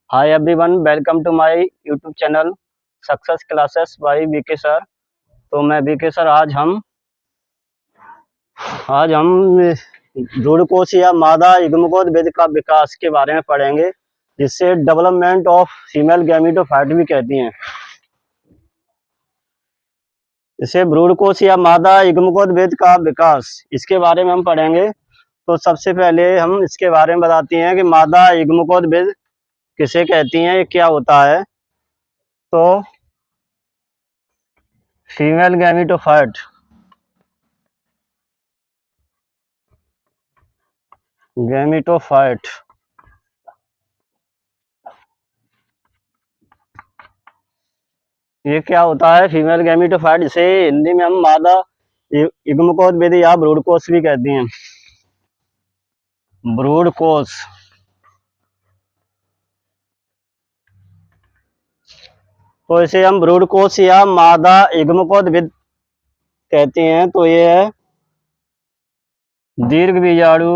Hi everyone, welcome to my YouTube channel success classes by BK sir. तो मैं BK sir, आज हम भ्रूणकोश या मादा युग्मकोद्भिद का विकास के बारे में पढ़ेंगे, जिससे डेवलपमेंट ऑफ फीमेल गैमेटोफाइट भी कहती हैं। इसे भ्रूणकोश या मादा युग्मकोद्भिद का विकास, इसके बारे में हम पढ़ेंगे। तो सबसे पहले हम इसके बारे में बताते हैं कि मादा युग्मकोद्भिद किसे कहती हैं, ये क्या होता है। तो फीमेल गैमेटोफाइट ये क्या होता है? फीमेल गैमेटोफाइट, इसे हिंदी में हम मादा युग्मकोद्भिद या भ्रूणकोश भी कहते हैं। भ्रूणकोश, तो इसे हम भ्रूणकोश या मादा युग्मकोद्भिद कहते हैं। तो ये है दीर्घबीजाणु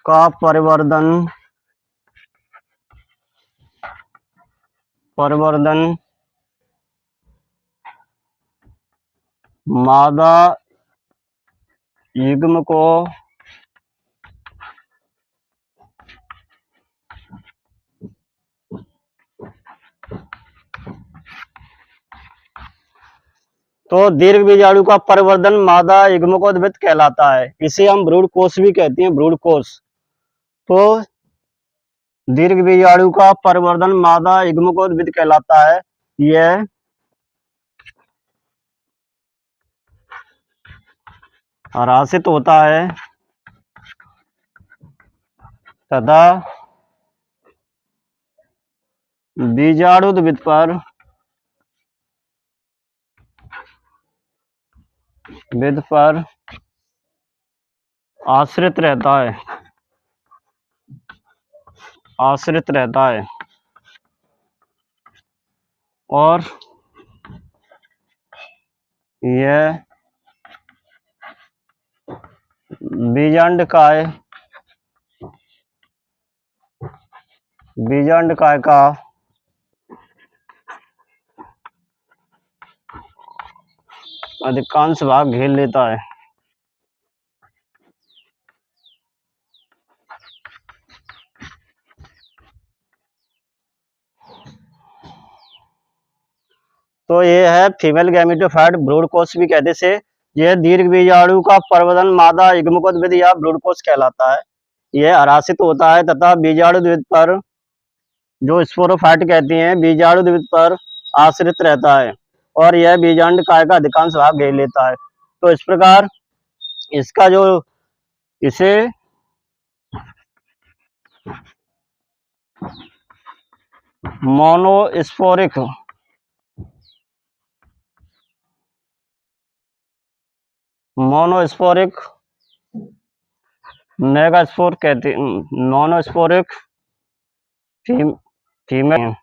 का परिवर्धन मादा युग्म को तो दीर्घबीजाणु का परिवर्धन मादा युग्मकोद्भिद कहलाता है। इसे हम भ्रूणकोश भी कहते हैं, भ्रूणकोश। तो दीर्घबीजाणु का परिवर्धन मादा युग्मकोद्भिद कहलाता है। यह ह्रासित होता है तथा बीजाणुद्भिद पर आश्रित रहता है और यह बीजांडकाय का अधिकांश भाग घेर लेता है। तो ये है फीमेल गैमेटोफाइट, भ्रूणकोश भी कहते से। यह दीर्घबीजाणु का परिवर्धन मादा युग्मकोद्भिद या भ्रूणकोश कहलाता है। यह ह्रासित होता है तथा बीजाणुद्भिद पर, जो स्पोरोफाइट कहती हैं, बीजाणुद्भिद पर आश्रित रहता है और यह बीजांडकाय का अधिकांश भाग घेर लेता है। तो इस प्रकार इसका जो इसे मोनोस्पोरिक मेगास्पोर कहते हैं। मोनोस्पोरिक फीमेल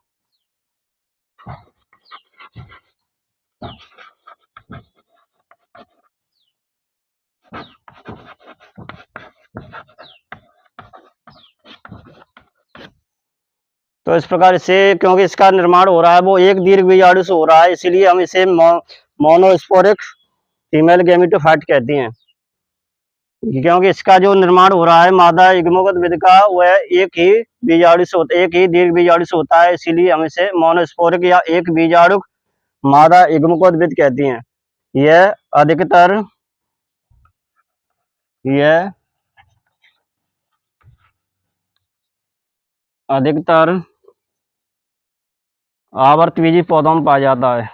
तो इस प्रकार इसे, क्योंकि इसका निर्माण हो रहा है वो एक दीर्घबीजाणु से हो रहा है, इसीलिए हम इसे मोनोस्पोरिक फीमेल गैमेटोफाइट कहते हैं। क्योंकि इसका जो निर्माण हो रहा है मादा युग्मकोद्भिद का, वह एक ही दीर्घबीजाणु से होता है, इसीलिए हम इसे मोनोस्पोरिक या एक बीजाणु मादा युग्मकोद्भिद कहती हैं। यह अधिकतर आवर्तबीजी पौधों में पाया जाता है।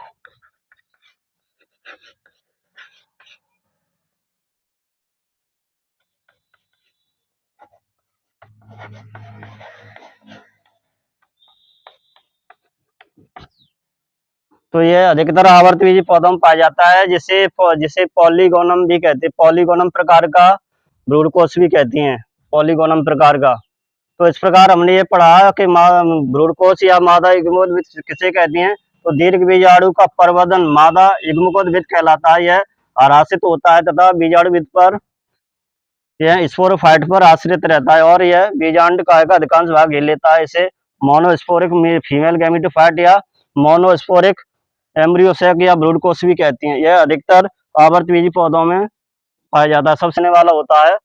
तो यह अधिकतर आवर्तबीजी पौधों में पाया जाता है, जिसे पॉलीगोनम भी कहते हैं। पॉलीगोनम प्रकार का भ्रूणकोश भी कहती हैं, पॉलीगोनम प्रकार का। तो इस प्रकार हमने ये पढ़ा कि भ्रूणकोश या मादा युग्मकोद्भिद किसे कहती हैं। तो दीर्घ बीजाणु का प्रवर्धन मादा युग्मकोद्भिद कहलाता है। यह आराशित होता है तथा बीजाणुविद पर यह स्पोरोफाइट पर आश्रित रहता है और यह बीजांड काय का अधिकांश भाग घेर लेता है। इसे मोनोस्पोरिक फीमेल गैमेटोफाइट या मोनोस्पोरिक एम्ब्रियोसेक या ब्रूड कोश भी कहती हैं। यह अधिकतर आवर्तबीजी पौधों में पाया जाता है। सबसे वाला होता है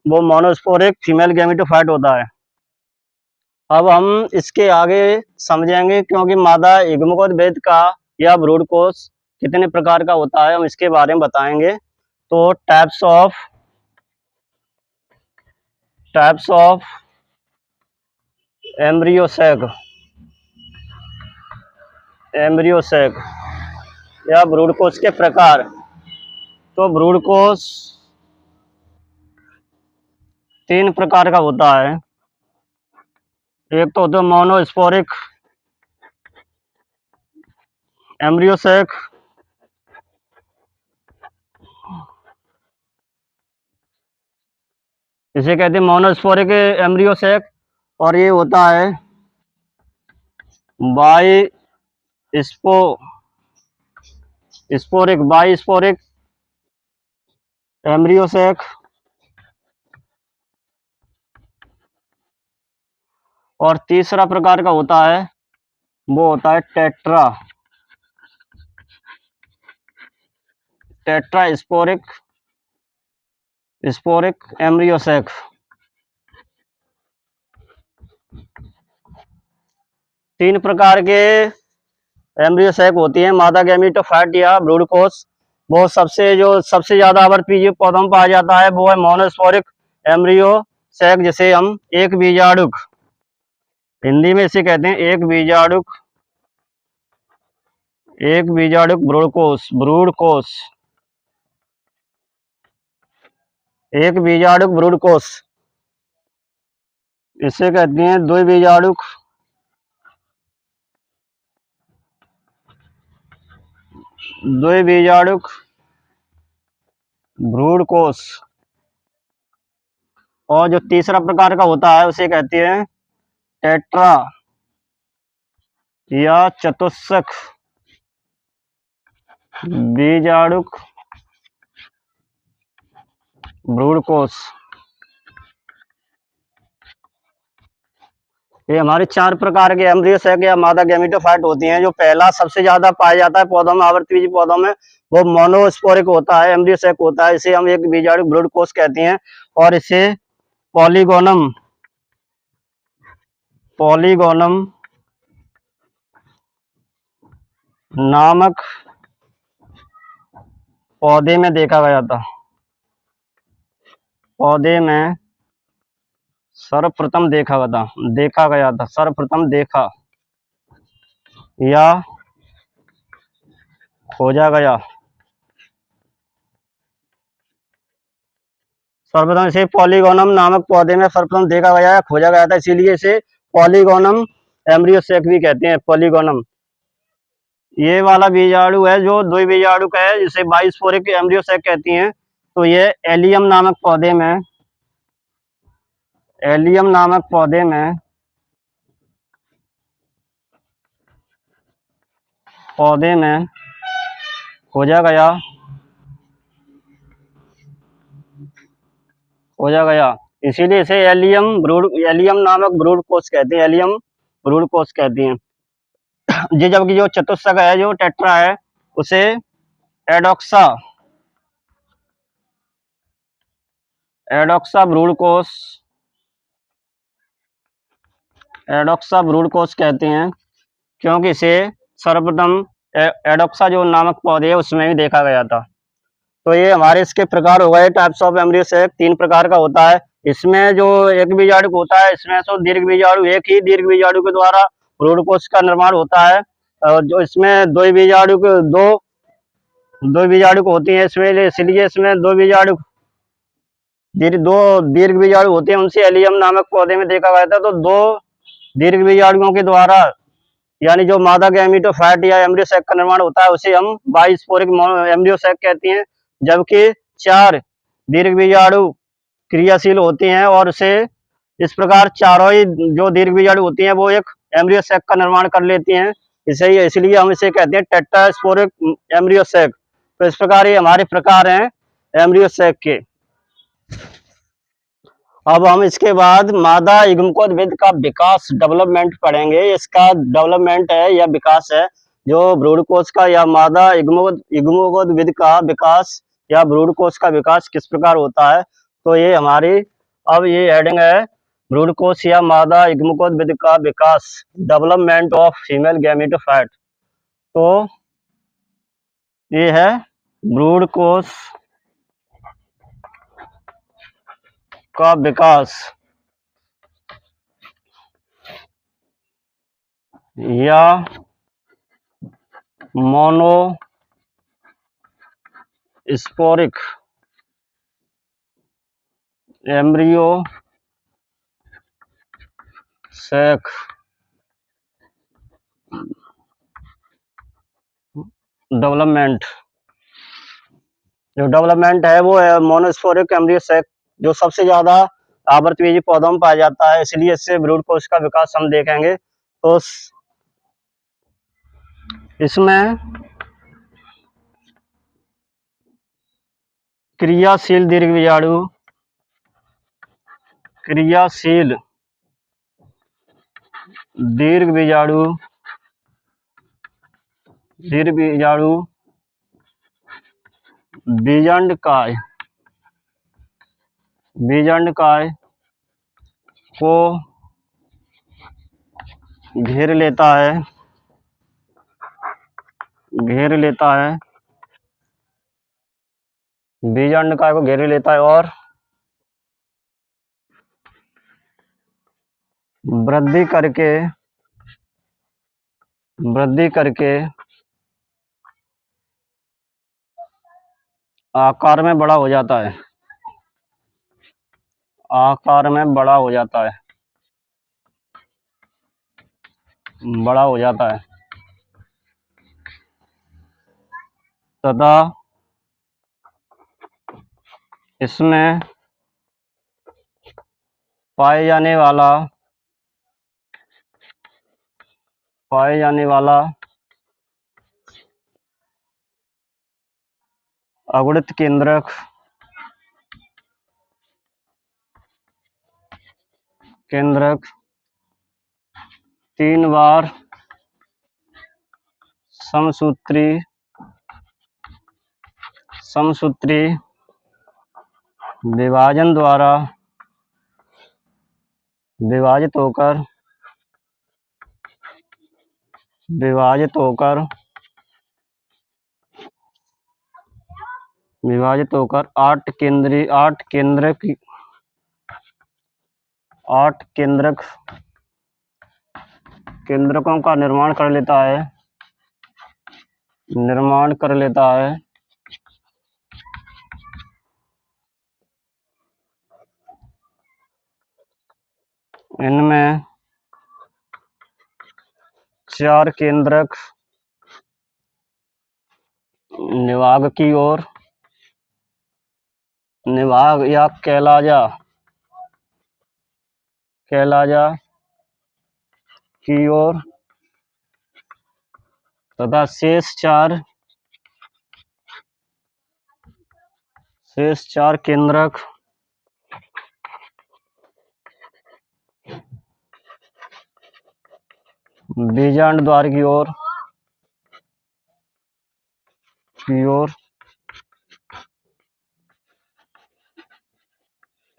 वो मोनोस्पोरिक फीमेल गैमेटोफाइट होता है। अब हम इसके आगे समझेंगे क्योंकि मादा युग्मकोद्भिद का या ब्रूड कोश कितने प्रकार का होता है, हम इसके बारे में बताएंगे। तो टाइप्स ऑफ एम्ब्रियोसेक या ब्रूड कोश के प्रकार। तो ब्रूड कोश 3 प्रकार का होता है। एक तो होता है मोनोस्पोरिक एम्ब्रियोसेक, इसे कहते हैं मोनोस्पोरिक एम्ब्रियोसेक। और ये होता है बाइस्पोरिक एम्ब्रियोसेक। और तीसरा प्रकार का होता है वो होता है टेट्रा स्पोरिक एम्ब्रियोसेक। तीन प्रकार के एम्ब्रियोसेक होती है मादा गैमेटोफाइट या ब्रूड कोश। वो सबसे ज्यादा आवर्तबीजी पौधों में पाया जाता है वो है मोनोस्पोरिक एम्ब्रियोसेक, जिसे हम एक बीजाणुक, हिंदी में इसे कहते हैं एक बीजाणुक ब्रूड कोश। एक बीजाणुक ब्रूड कोश इसे कहते हैं द्विबीजाणुक ब्रूड कोश। और जो तीसरा प्रकार का होता है उसे कहते हैं टेट्रा या चतुष्क बीजाणुक ब्रूड कोश। ये हमारे 4 प्रकार के एम्ब्रियोसेक या मादा गैमेटोफाइट होती हैं। जो पहला सबसे ज्यादा पाया जाता है पौधों में, आवर्तबीजी पौधों में, वो मोनोस्पोरिक होता है, एम्ब्रियोसेक होता है। इसे हम एक बीजाणुक ब्रूड कोश कहते हैं। और इसे पॉलीगोनम नामक पौधे में देखा गया था। सर्वप्रथम देखा या खोजा गया। सर्वप्रथम इसे पॉलीगोनम नामक पौधे में सर्वप्रथम देखा गया या खोजा गया था, इसीलिए इसे पॉलीगोनम एम्ब्रियोसेक भी कहते हैं। पॉलीगोनम ये वाला बीजाणु है जो द्विबीजाणुक है, जिसे बाइस्पोरिक एम्ब्रियोसेक कहती हैं। तो ये एलियम नामक पौधे में खोजा गया, इसीलिए इसे एलियम नामक ब्रूड कोश कहते हैं। जबकि जो चतुष्क है, जो टेट्रा है, उसे एडोक्सा ब्रूड कोश कहते हैं, क्योंकि इसे सर्वप्रथम एडोक्सा जो नामक पौधे है उसमें भी देखा गया था। तो ये हमारे इसके प्रकार हो गए। टाइप्स ऑफ एम्ब्रियोसेक 3 प्रकार का होता है। इसमें जो एक बीजाणु होता है, इसमें तो दीर्घ बीजाणु, एक ही दीर्घ बीजाणु के द्वारा ब्रूड कोश का निर्माण होता है। और जो इसमें दो बीजाणु होती है इसमें, इसलिए इसमें दो दीर्घ बीजाणु होते हैं, उनसे एलियम नामक पौधे में देखा गया था। तो 2 दीर्घ बीजाणुओं के द्वारा यानी जो मादा गैमेटोफाइट या एम्ब्रियोसेक का निर्माण होता है उसे हम बाइस्पोरिक एम्ब्रियोसेक कहते हैं। जबकि 4 दीर्घ बीजाणु क्रियाशील होती हैं और उसे इस प्रकार चारों ही जो दीर्घ बीजाणु होती हैं वो एक एम्ब्रियोसेक का निर्माण कर लेती हैं। इसलिए हम इसे कहते हैं टेट्रास्पोरिक एम्ब्रियोसेक। तो इस प्रकार ये हमारे प्रकार हैं एम्ब्रियोसेक के। अब हम इसके बाद मादा युग्मकोद्भिद का विकास डेवलपमेंट पढ़ेंगे। इसका डेवलपमेंट है या विकास है जो भ्रूणकोश का या मादा युग्मकोद्भिद का विकास या भ्रूणकोश का विकास किस प्रकार होता है। तो ये हमारी अब ये हेडिंग है भ्रूणकोश या मादा युग्मकोद्भिद का विकास, डेवलपमेंट ऑफ फीमेल गैमेटोफाइट। तो ये है भ्रूणकोश का विकास या मोनोस्पोरिक एम्ब्रियो सेक डेवलपमेंट। जो डेवलपमेंट है वो है मोनोस्पोरिक एम्ब्रियो सेक, जो सबसे ज्यादा आवृतबीजी पौधों में पाया जाता है, इसलिए इससे भ्रूणकोश का विकास हम देखेंगे। तो इसमें क्रियाशील दीर्घबीजाणु दीर्घबीजाणु बीजांडकाय को घेर लेता है बीजांडकाय को घेर लेता है और वृद्धि करके आकार में बड़ा हो जाता है। तथा इसमें पाए जाने वाला अगुणित केंद्रक 3 बार समसूत्री विभाजन द्वारा विभाजित होकर 8 केंद्रकों का निर्माण कर लेता है। इनमें 4 केंद्रक निवाग या कैलाजा की ओर तथा शेष चार केंद्रक बीजांड द्वार की ओर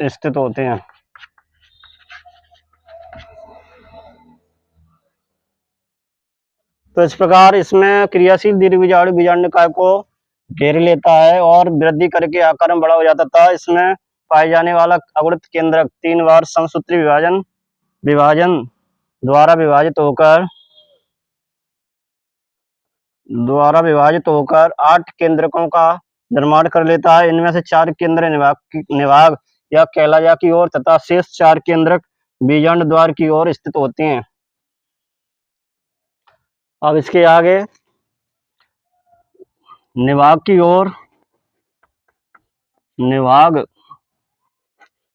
स्थित होते हैं। तो इस प्रकार इसमें क्रियाशील दीर्घबीजाणु बीजांडकाय को घेर लेता है और वृद्धि करके आकार में बड़ा हो जाता था। इसमें पाए जाने वाला अगुणित केंद्रक 3 बार समसूत्री विभाजन द्वारा विभाजित होकर 8 केंद्रकों का निर्माण कर लेता है। इनमें से 4 केंद्र निवाग या कैलाजा की ओर तथा शेष 4 केंद्रक बीजांड द्वार की ओर स्थित होते हैं। अब इसके आगे निवाग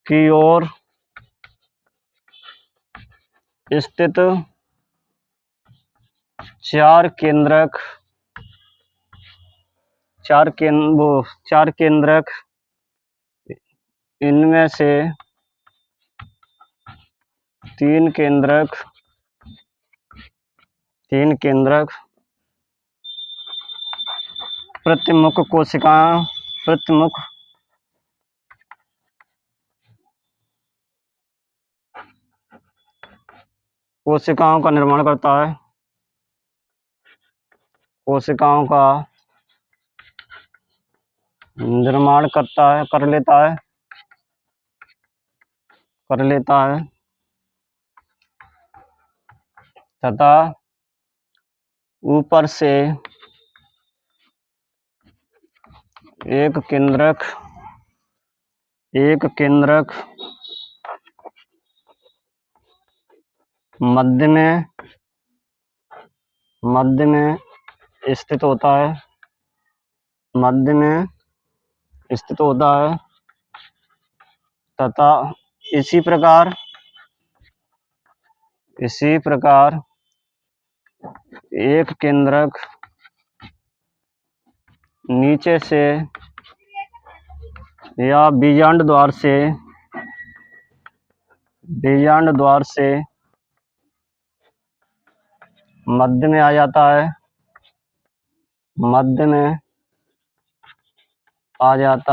की ओर स्थित चार केंद्रक, चार केंद्रक, इनमें से तीन केंद्रक प्रतिमुख कोशिकाओं का निर्माण करता है, कोशिकाओं का निर्माण कर लेता है तथा ऊपर से एक केंद्रक मध्य में स्थित होता है, तथा इसी प्रकार एक केंद्रक नीचे से या बीजांड द्वार से मध्य में आ जाता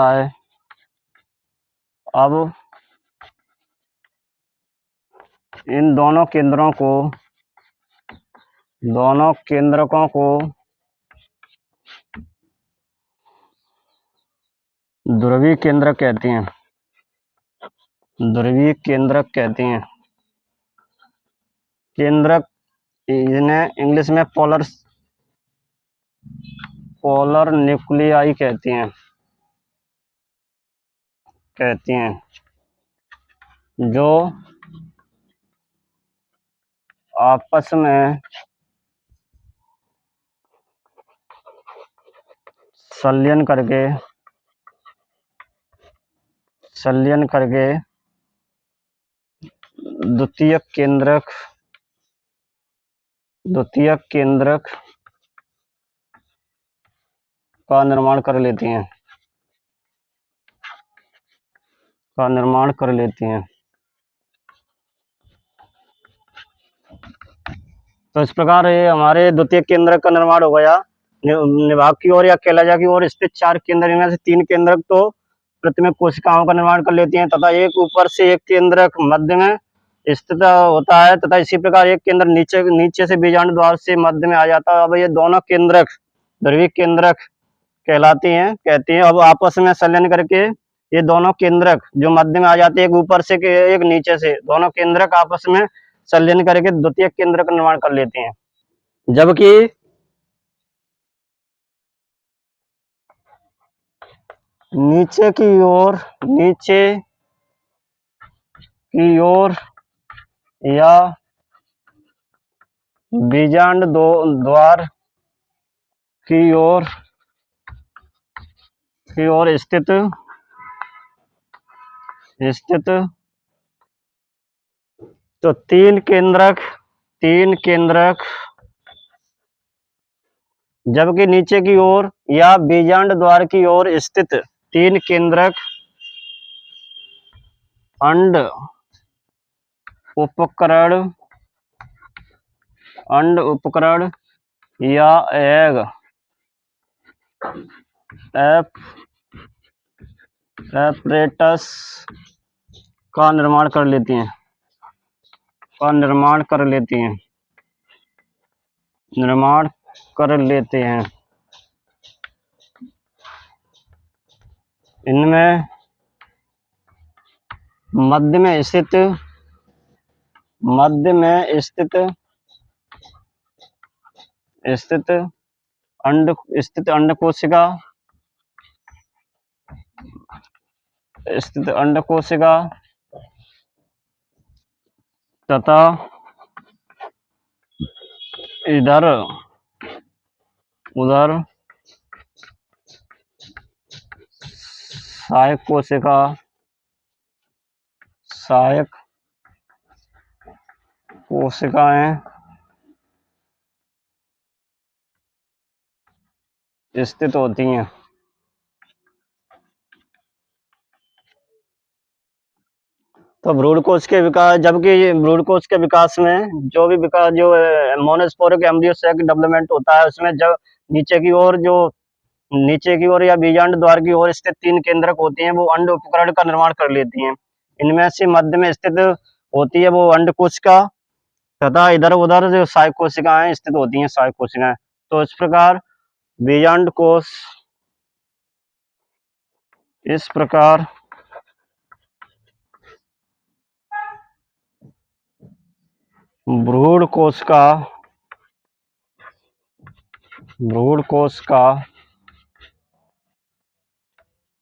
है, अब इन दोनों केंद्रकों को ध्रुवीय केंद्रक कहते हैं, केंद्रक इन्हें इंग्लिश में पोलर न्यूक्लियाई कहते हैं, जो आपस में संलयन करके द्वितीयक केंद्रक का निर्माण कर लेती हैं, तो इस प्रकार ये हमारे द्वितीय केंद्रक का निर्माण हो गया। निभाग की ओर या कैलाजा की ओर स्थित चार केंद्र, इनमें से तीन केंद्रक तो प्रतिमुख कोशिकाओं का निर्माण कर लेती हैं तथा एक ऊपर से एक केंद्रक मध्य में स्थित होता है तथा इसी प्रकार एक केंद्र नीचे से बीजांड द्वार से मध्य में आ जाता है। अब ये दोनों केंद्रक ध्रुवीय केंद्रक कहती हैं। अब आपस में संलयन करके ये दोनों केंद्रक जो मध्य में आ जाते हैं, एक ऊपर से एक नीचे से, दोनों केंद्रक आपस में संलयन करके द्वितीय केंद्र का निर्माण कर लेते हैं। जबकि नीचे की ओर या बीजांड द्वार की ओर स्थित तो तीन केंद्रक, जबकि नीचे की ओर या बीजांड द्वार की ओर स्थित तीन केंद्रक अंड उपकरण या एग एपरेटस का निर्माण कर लेती हैं, इनमें मध्य में स्थित अंड कोशिका तथा उधर सहायक कोशिकाएं स्थित होती हैं। तो भ्रूण कोश के विकास, जबकि भ्रूण कोश के विकास में जो भी विकास, जो मोनोस्पोरिक एम्ब्रियो सेक डेवलपमेंट होता है, उसमें जब नीचे की ओर जो नीचे की ओर या बीजांड द्वार की ओर स्थित 3 केंद्रक होती हैं, वो अंड उपकरण का निर्माण कर लेती हैं। इनमें से मध्य में स्थित होती है वो अंडकोशिका, तथा इधर उधर जो सहायक कोशिकाएं स्थित होती हैं, सहायक कोशिकाएं। तो इस प्रकार बीजांड कोश, इस प्रकार भ्रूण कोश का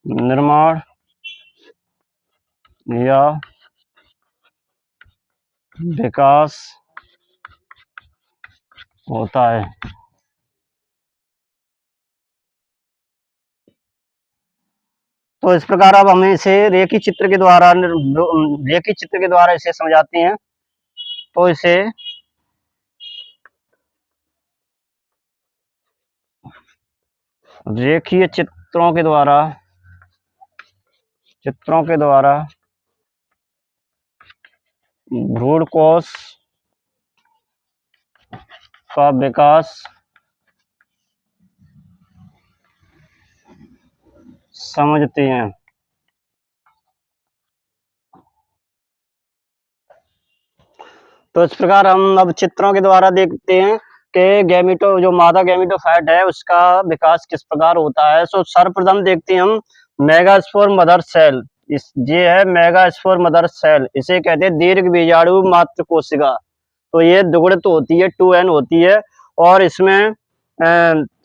निर्माण या विकास होता है। तो इस प्रकार अब हम इसे रेखी चित्र के द्वारा इसे समझाते हैं। तो इसे रेखीय चित्रों के द्वारा भ्रूण कोश का विकास समझते हैं। तो इस प्रकार हम अब चित्रों के द्वारा देखते हैं कि जो मादा गैमेटोफाइट है, उसका विकास किस प्रकार होता है। सो सर्वप्रथम देखते हैं हम मेगास्पोर मदर सेल। ये है मेगास्पोर मदर सेल, इसे कहते हैं दीर्घ बीजाणु मात्र कोशिका। तो ये दुगुणित होती है, 2n होती है, और इसमें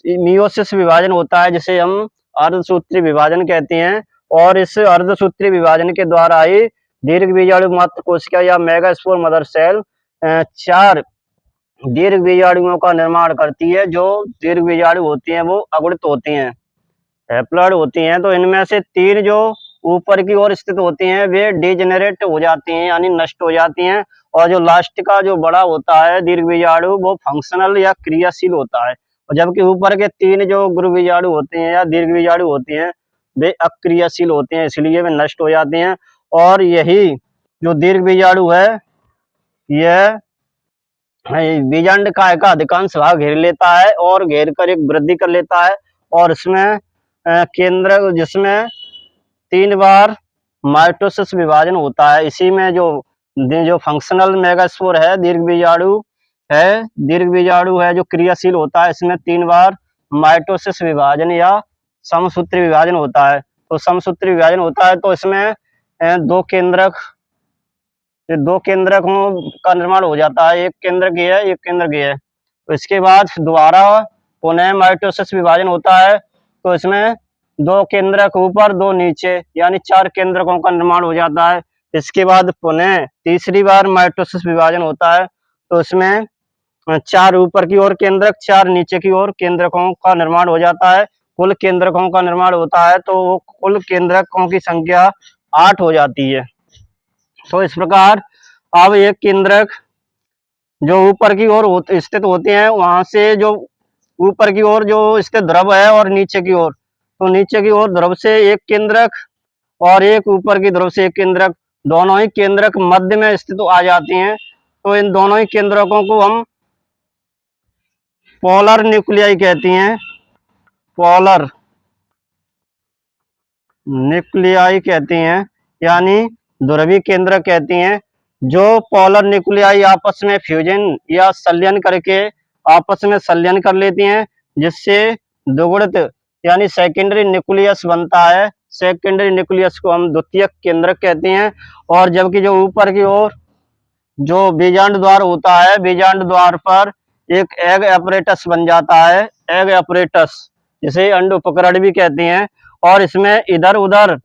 मियोसिस विभाजन होता है, जिसे हम अर्धसूत्री विभाजन कहते हैं। और इस अर्धसूत्री विभाजन के द्वारा ही दीर्घ बीजाणु मात्र कोशिका या मेगास्पोर मदर सेल 4 दीर्घ बीजाणुओं का निर्माण करती है। जो दीर्घ बीजाणु होती हैं वो अगुणित होती हैं, हैप्लॉइड होती हैं। तो इनमें से 3 जो ऊपर की ओर स्थित होती हैं वे डिजेनरेट हो जाती हैं, यानी नष्ट हो जाती हैं। और जो लास्ट का जो बड़ा होता है दीर्घ बीजाणु, वो फंक्शनल या क्रियाशील होता है। और जबकि ऊपर के 3 जो गुरु बीजाणु होते हैं या दीर्घ बीजाणु होते हैं, वे अक्रियाशील होते हैं, इसलिए वे नष्ट हो जाते हैं। और यही जो दीर्घ बीजाणु है, यह बीजांड काय का अधिकांश भाग घेर लेता है और घेर कर एक वृद्धि कर लेता है। और इसमें केंद्र, जिसमें 3 बार माइटोसिस विभाजन होता है। इसी में जो फंक्शनल मेगास्पोर है, दीर्घ बीजाणु है जो क्रियाशील होता है, इसमें 3 बार माइटोसिस विभाजन या समसूत्री विभाजन होता है। तो समसूत्री विभाजन होता है, तो इसमें 2 केंद्रकों का निर्माण हो जाता है। एक केंद्रक ये है, एक केंद्रक ये है। तो इसके बाद दोबारा पुनः माइटोसिस विभाजन होता है, तो इसमें 2 केंद्रक ऊपर, 2 नीचे, यानी 4 केंद्रकों का निर्माण हो जाता है। इसके बाद पुनः तीसरी बार माइटोसिस विभाजन होता है, तो इसमें 4 ऊपर की ओर केंद्रक, 4 नीचे की ओर केंद्रकों का निर्माण हो जाता है। कुल केंद्रकों का निर्माण होता है, तो कुल केंद्रकों की संख्या 8 हो जाती है। तो इस प्रकार अब एक केंद्रक जो ऊपर की ओर स्थित होते हैं, वहां से जो ऊपर की ओर जो स्थित ध्रुव है और नीचे की ओर, तो नीचे की ओर ध्रुव से एक केंद्रक और एक ऊपर की ध्रुव से एक केंद्रक, दोनों ही केंद्रक मध्य में स्थित आ जाती हैं। तो इन दोनों ही केंद्रकों को हम पोलर न्यूक्लियाई कहती हैं, पोलर न्यूक्लियाई कहती हैं, यानी ध्रुवीय केंद्रक कहती हैं। जो पोलर न्यूक्लियाई आपस में फ्यूजन या संलयन करके आपस में संलयन कर लेती हैं, जिससे दुगुणित यानी सेकेंडरी न्यूक्लियस बनता है। सेकेंडरी न्यूक्लियस को हम द्वितीयक केंद्रक कहते हैं। और जबकि जो ऊपर की ओर जो बीजांड द्वार होता है, बीजांड द्वार पर एक एग एपरेटस बन जाता है, एग एपरेटस, जिसे अंड उपकरण भी कहते हैं। और इसमें इधर उधर,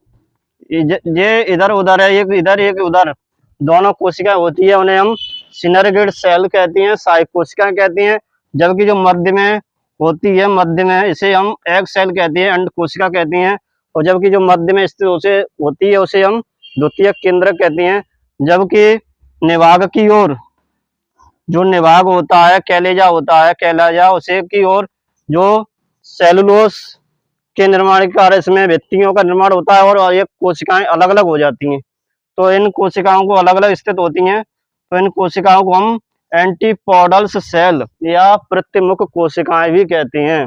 ये इधर उधर है, एक इधर एक उधर, दोनों कोशिकाएं होती है, उन्हें हम सिनर्गिड सेल कहते हैं, सहायक कोशिकाएं कहते हैं। जबकि जो मध्य में होती है, मध्य में, इसे हम एग सेल कहते हैं, अंड कोशिका कहते हैं। और जबकि जो मध्य में स्थित उसे होती है, उसे हम द्वितीयक केंद्रक कहते हैं। जबकि निभाग की ओर जो निभाग होता है, कैलेजा होता है, कैलेजा उसे की ओर जो सेलुलोस के निर्माण के कार्य इसमें भित्तियों का निर्माण होता है और ये कोशिकाएं अलग अलग हो जाती हैं। तो इन कोशिकाओं को अलग अलग स्थित होती हैं, तो इन कोशिकाओं को हम एंटीपोडल्स सेल या प्रतिमुख कोशिकाएं भी कहते हैं।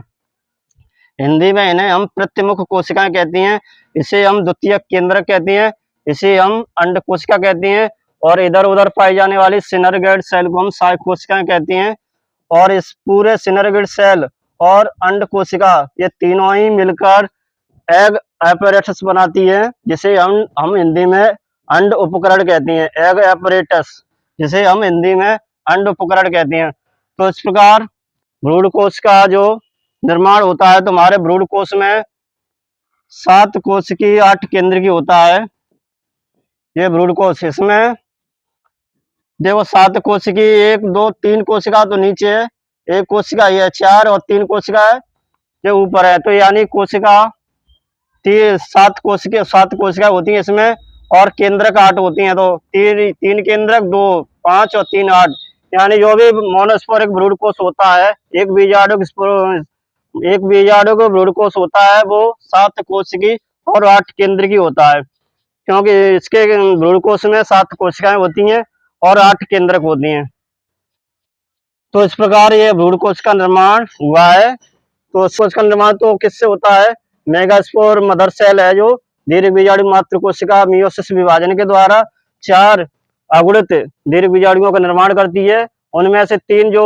हिंदी में इन्हें हम प्रतिमुख कोशिकाएं कहते हैं। इसे हम द्वितीयक केंद्रक कहते हैं, इसे हम अंड कोशिका कहते हैं, और इधर उधर पाई जाने वाली सिनरगेड सेल को हम सहायक कोशिकाएं कहते हैं। और इस पूरे सिनरगेड सेल और अंड कोशिका ये तीनों ही मिलकर एग एपरेटस बनाती है, जिसे हम हिंदी में अंड उपकरण कहते हैं। एग एपरेटस, जिसे हम हिंदी में अंड उपकरण कहते हैं। तो इस प्रकार भ्रूण कोश का जो निर्माण होता है, तो हमारे भ्रूण कोश में 7 कोश की 8 केंद्र की होता है ये भ्रूण कोश। इसमें देखो 7 कोश की 1 2 3 कोशिका तो नीचे है, 1 कोशिका ये 4 और 3 कोशिका है जो ऊपर है। तो यानी कोशिका 7 कोशिका होती है इसमें, और केंद्रक 8 होती हैं। तो 3 केंद्रक 2 5 और 3 8, यानी जो भी मोनोस्पोरिक भ्रूण कोश होता है, एक बीजाणु भ्रूण कोश होता है, वो 7 कोश की और 8 केंद्र की होता है, क्योंकि इसके भ्रूण कोश में 7 कोशिकाएं होती हैं और 8 केंद्रक होती हैं। तो इस प्रकार ये भ्रूण कोश का निर्माण हुआ है। तो कोश का निर्माण तो किससे होता है? मेगास्पोर मदर सेल है, जो दीर्घ बीजाणु मातृ कोशिका मियोसिस विभाजन के द्वारा 4 अगुणित दीर्घ बीजाणुओं का निर्माण करती है। उनमें से 3 जो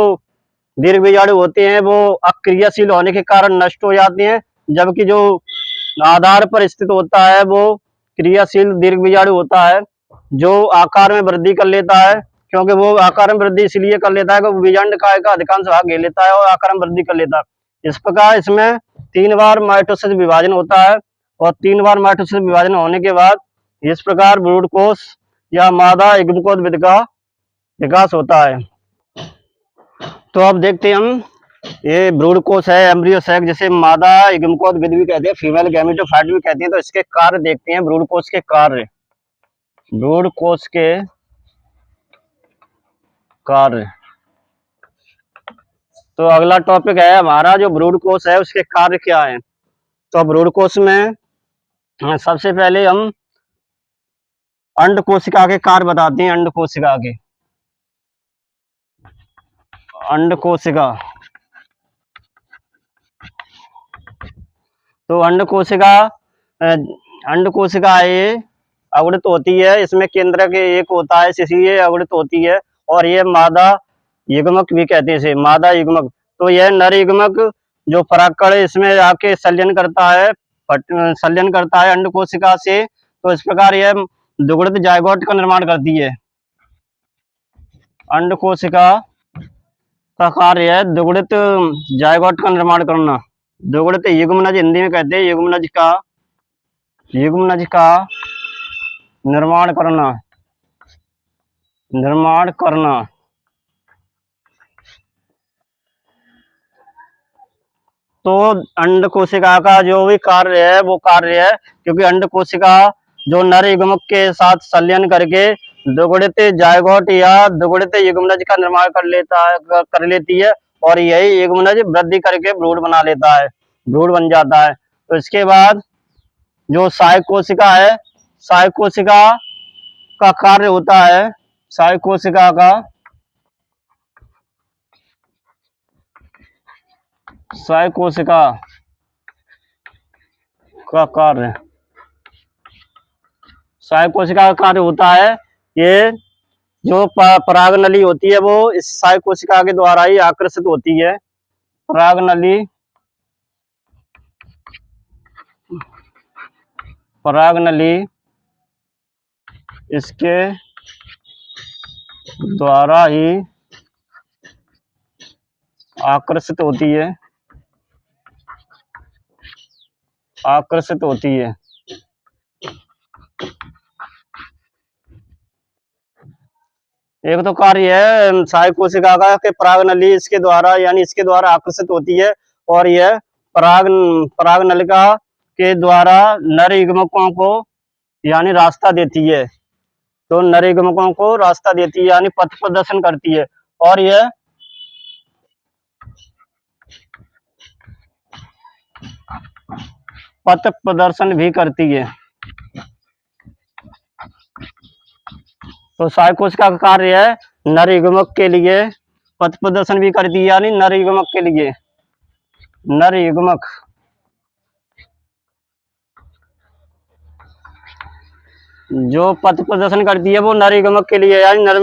दीर्घ बीजाणु होते हैं वो अक्रियाशील होने के कारण नष्ट हो जाते हैं, जबकि जो आधार पर स्थित होता है वो क्रियाशील दीर्घ बीजाणु होता है, जो आकार में वृद्धि कर लेता है। क्योंकि वो आकार में वृद्धि इसलिए कर लेता है कि बीजांडकाय का अधिकांश भाग ले लेता है और आकार में वृद्धि कर लेता है। इस प्रकार इसमें 3 बार माइटोसिस विभाजन होता है, और 3 बार माइटोसिस विभाजन होने के बाद इस प्रकार भ्रूण कोश या मादा युग्मकोद्भिद का विकास होता है। तो अब देखते हैं हम, ये भ्रूण कोश है, एम्ब्रियो सैक, जिसे मादा युग्मकोद्भिद भी कहते हैं, फीमेल गैमेटोफाइट भी कहते हैं। तो इसके कार्य देखते हैं, भ्रूण कोश के कार्य। भ्रूण कोश के कार्य। तो अगला टॉपिक है हमारा, जो भ्रूण कोश है उसके कार्य क्या है। तो भ्रूण कोश में सबसे पहले हम अंड कोशिका के कार्य बताते हैं। अंड कोशिका के, अंड कोशिका। तो अंड कोशिका ये अगुणित होती है, इसमें केंद्रक 1 होता है, इसलिए अगुणित होती है। और ये मादा युग्मक भी कहते हैं इसे, मादा युग्मक। तो यह नर युग्मक जो परागकण इसमें आके संलयन करता है अंड कोशिका से। तो इस प्रकार यह दुगुणित जायगोट का निर्माण करती है। अंड कोशिका का कार्य है दुगुणित जायगोट का निर्माण करना। दुगुणित युग्मनज हिंदी में कहते हैं, युग्मनज का निर्माण करना। तो अंड कोशिका का जो भी कार्य है वो कार्य है, क्योंकि अंड कोशिका जो नर युग्मक के साथ संलयन करके दुगुणित जायगोट या दुगुणित युग्मनज का निर्माण कर लेती है, और यही युग्मनज वृद्धि करके भ्रूण बना लेता है, भ्रूण बन जाता है। तो इसके बाद जो सहायक कोशिका है, सहायक कोशिका का कार्य होता है, सहायक कोशिका का कार्य, सहायक कोशिका का कार्य होता है, ये जो परागनली होती है वो इस सहायक कोशिका के द्वारा ही आकर्षित होती है। परागनली इसके द्वारा ही आकर्षित होती है। एक तो कार्य है सहायक कोशिका का कि परागनली इसके द्वारा यानी इसके द्वारा आकर्षित होती है, और यह परागनलिका के द्वारा नर युग्मकों को यानी रास्ता देती है। तो नर युग्मकों को रास्ता देती है यानी पथ प्रदर्शन करती है, और यह पथ प्रदर्शन भी करती है। तो सहायक कोशिका का कार्य है नर युग्मक के लिए पथ प्रदर्शन भी करती है, यानी नर युग्मक के लिए नर युग्मक जो पथ प्रदर्शन करती है वो नर युग्मक के लिए, यानी नर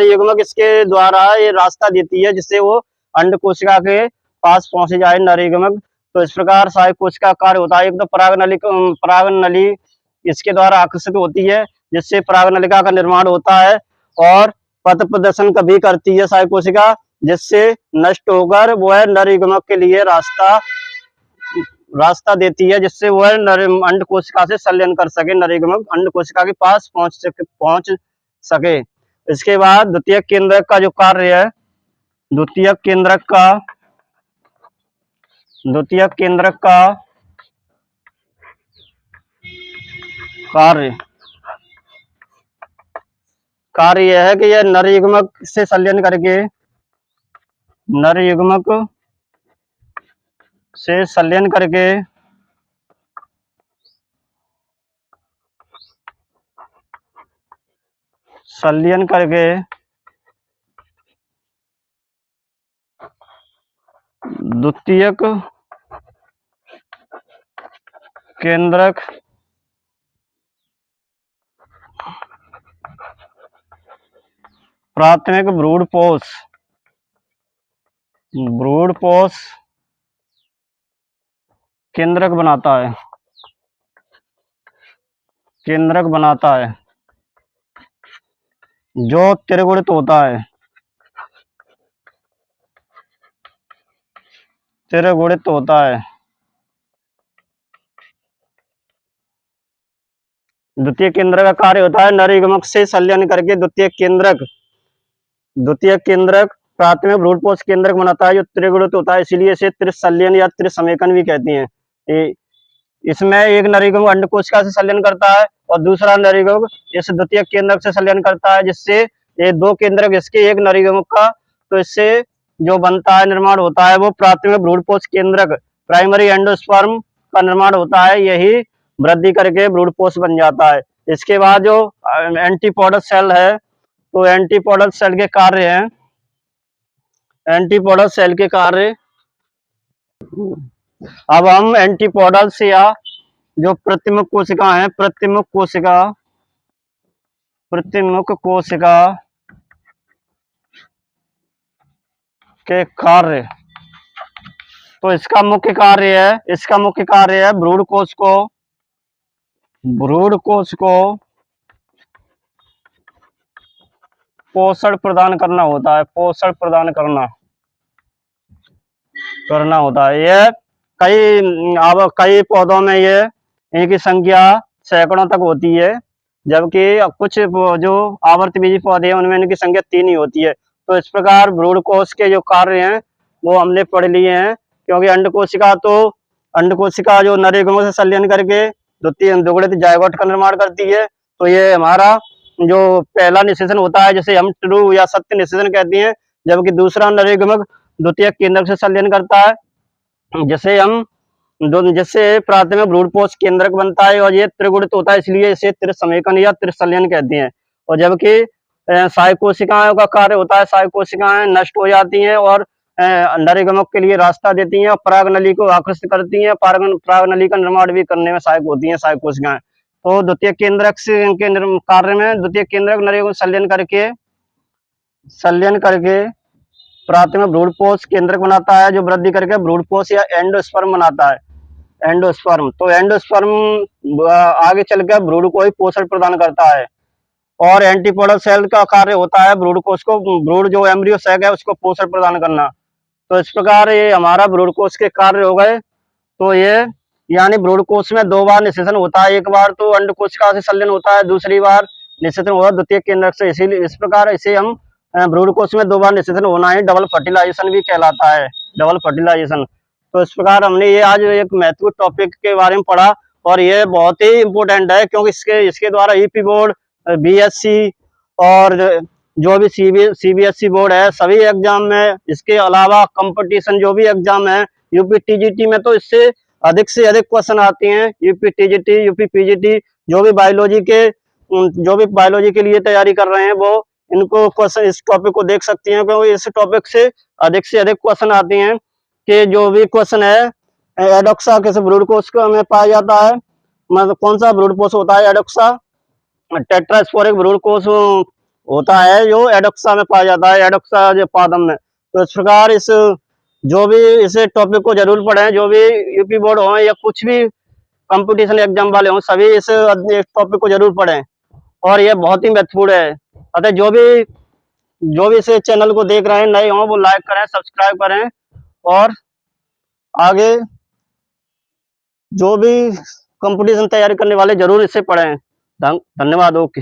युग्मक इसके द्वारा ये रास्ता देती है जिससे वो अंड कोशिका के पास पहुंच जाए नर युग्मक। तो इस प्रकार सहायक कोशिका का कार्य होता है। एक तो परागनली इसके द्वारा आकर्षित होती है जिससे परागनलिका का निर्माण होता है, और पथ प्रदर्शन कभी करती है सहायक कोशिका जिससे नष्ट होकर वह नर युग्मक के लिए रास्ता देती है, जिससे वह अंड कोशिका से संलयन कर सके, नर युग्मक अंड कोशिका के पास पहुंच सके। इसके बाद द्वितीयक केंद्रक का जो कार्य है, द्वितीयक केंद्रक का कार्य यह है कि यह नर युग्मक से संलयन करके द्वितीयक केंद्रक प्राथमिक भ्रूणपोष केंद्रक बनाता है जो त्रिगुणित होता है। द्वितीय केंद्रक का कार्य होता है नर युग्मक से संलयन करके द्वितीय केंद्रक प्राथमिक भ्रूणपोष केंद्रक बनाता है जो त्रिगुणित होता है, इसलिए इसे त्रिसंलयन या त्रिसमेकन भी कहते हैं। इसमें एक नर युग्मक अंड कोशिका से संलयन करता है और दूसरा नर युग्मक इस द्वितीय केंद्रक से संलयन करता है, जिससे ये दो केंद्रक इसके एक नर युग्मक का, तो इससे जो बनता है, निर्माण होता है, वो प्राथमिक भ्रूणपोष केंद्रक प्राइमरी एंडोस्पर्म का निर्माण होता है। यही वृद्धि करके भ्रूणपोष बन जाता है। इसके बाद जो एंटीपोडल सेल है, तो एंटीपोडल सेल के कार्य अब हम एंटीपोडल से या जो प्रतिमुख कोशिका के कार्य, तो इसका मुख्य कार्य है भ्रूण कोश को पोषण प्रदान करना होता है। यह कई पौधों में ये इनकी संख्या सैकड़ों तक होती है, जबकि कुछ जो आवर्तबीजी पौधे हैं उनमें इनकी संख्या 3 ही होती है। तो इस प्रकार भ्रूण कोश के जो कार्य हैं वो हमने पढ़ लिए हैं, क्योंकि अंड कोशिका जो नर युग्मक से संलयन करके द्विगुणित जायगोट का निर्माण करती है। तो ये हमारा जो पहला निषेचन होता है जिसे हम ट्रू या सत्य निषेचन कहते हैं, जबकि दूसरा नर युग्मक द्वितीयक केंद्रक से संलयन करता है जिससे प्राथमिक भ्रूणपोष केंद्रक बनता है, और ये त्रिगुणित होता है, इसलिए इसे त्रिसमेकन या त्रिसंलयन कहते हैं। और जबकि सहायक कोशिकाओं का कार्य होता है, सहायक कोशिकाएं नष्ट हो जाती हैं और नर युग्मक के लिए रास्ता देती हैं और परागनली को आकर्षित करती हैं, परागनली का निर्माण भी करने में सहायक होती हैं सहायक कोशिकाएं। तो द्वितीय केंद्रक के कार्य में द्वितीय केंद्रक नर युग्मक संलयन करके प्राथमिक भ्रूणपोष केंद्रक बनाता है, जो वृद्धि करके भ्रूणपोष या एंडोस्पर्म बनाता है। तो एंडोस्पर्म आगे चलकर भ्रूण को ही पोषण प्रदान करता है। और एंटीपोडल सेल का कार्य होता है भ्रूण जो एम्ब्रियो सैक है उसको पोषण प्रदान करना। तो इस प्रकार ये हमारा भ्रूण कोश के कार्य हो गए। तो ये यानी भ्रूण कोश में 2 बार निषेचन होता है, एक बार तो अंड कोशिका से संलयन होता है, दूसरी बार निषेचन होता है द्वितीय केंद्रक से। इसीलिए इस प्रकार इसे हम भ्रूण कोश में 2 बार निषेचन होना ही डबल फर्टिलाइजेशन भी कहलाता है, डबल फर्टिलाइजेशन। तो इस प्रकार हमने ये आज एक महत्वपूर्ण टॉपिक के बारे में पढ़ा, और ये बहुत ही इंपॉर्टेंट है, क्योंकि इसके द्वारा यूपी बोर्ड, बीएससी और जो भी सीबीएसई बोर्ड है, सभी एग्जाम में, इसके अलावा कंपटीशन जो भी एग्जाम है यूपी टीजीटी में, तो इससे अधिक से अधिक क्वेश्चन आते हैं। यूपी टीजीटी, यूपी पीजीटी, जो भी बायोलॉजी के लिए तैयारी कर रहे हैं वो इनको क्वेश्चन इस टॉपिक को देख सकती हैं, क्योंकि इस टॉपिक से अधिक क्वेश्चन आते हैं। कि जो भी क्वेश्चन है एडोक्सा किस ब्रूड कोष में पाया जाता है, मतलब कौन सा ब्रूड कोष होता है एडोक्सा, टेट्रास्पोरिक ब्रूड कोष होता है जो एडोक्सा में पाया जाता है, एडोक्सा जो पादम में। तो इस प्रकार जो भी इस टॉपिक को जरूर पढ़ें, जो भी यूपी बोर्ड हो या कुछ भी कंपटीशन एग्जाम वाले हों, सभी इस टॉपिक को जरूर पढ़ें और ये बहुत ही महत्वपूर्ण है। अतः जो भी इस चैनल को देख रहे हैं नए हों वो लाइक करें, सब्सक्राइब करें और आगे जो भी कंपटीशन तैयारी करने वाले जरूर इसे पढ़ें। धन्यवाद। ओके।